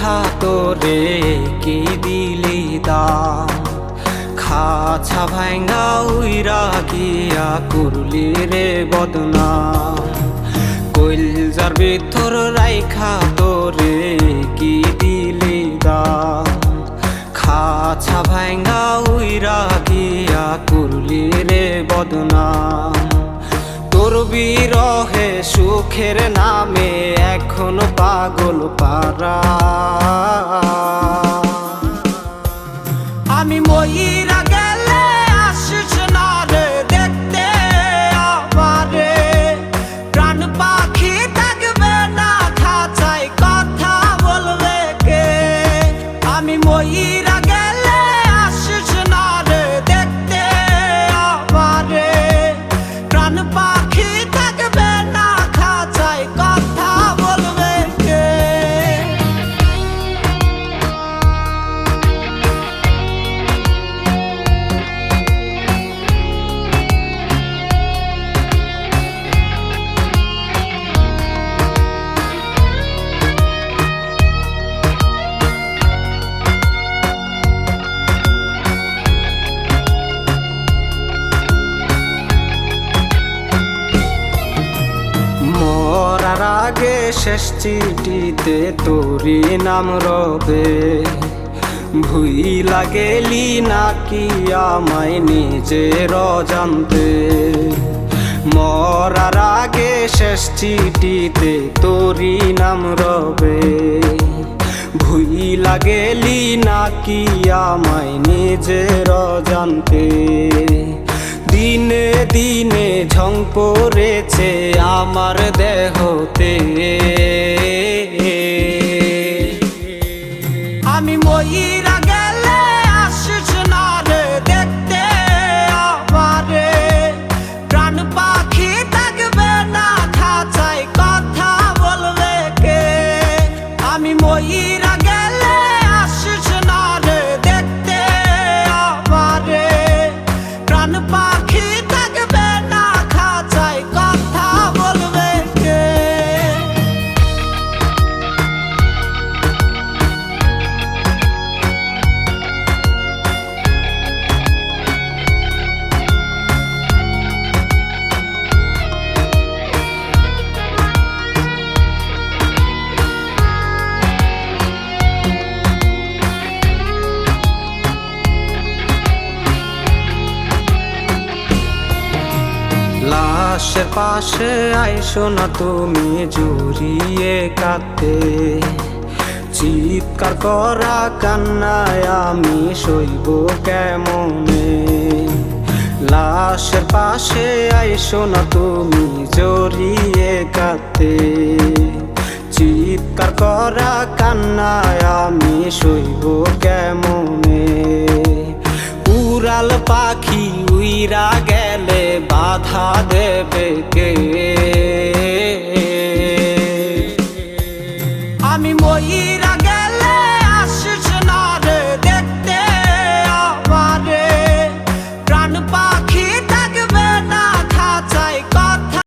রাইখা তোরে কি দিলি দাম, খাছা ভাঙ্গা উইরা গিয়া করলি রে বদনাম। কইলজার ভিতর রাইখা তোরে কি দিলি দাম, খাছা ভাঙ্গা উইরা গিয়া করলি রে বদনাম। তোর বিরহে সুখের নামে এখন পাগল পারা, আমি মইরা গেলে আসিস না রে দেখতে আমারে। প্রাণ পাখি থাকবে না খাঁচায় কথা বলবে কে, আমি মইরা গেলে আসিস না রে দেখতে আমারে। প্রাণ পাখি থাকবে না খাঁচায় কথা বলবে কে। মরার আগে শেষ চিঠিতে তোরি নাম রবে, ভুইলা গেলি নাকি আমায় নিজের অজান্তে। মরার আগে শেষ চিঠিতে তোরি নাম রবে, ভুইলা গেলি নাকি আমায় নিজের অজান্তে। দিনে দিনে ঝং পড়েছে আমার দেহতে, আমি মইরা গেলে আসিস না রে দেখতে আমারে। প্রাণ পাখি থাকবে না খাঁচায় কথা বলবে কে, আমি মইরা গেলে আসিস না রে দেখতে আমারে। প্রাণ পাখি থাকবে না খাঁচায় কথা বলবে কে। লাশের পাশে আইসো না তুমি জড়িয়ে কাঁদতে, চিৎকার করা কান্নায় আমি সইব কেমনে। লাশের পাশে আইসো না তুমি জড়িয়ে কাঁদতে, চিৎকার করা কান্নায় আমি সইব কেমনে। উড়াল পাখি উইরা গেলে বাধা দেবে কে, আমি মইরা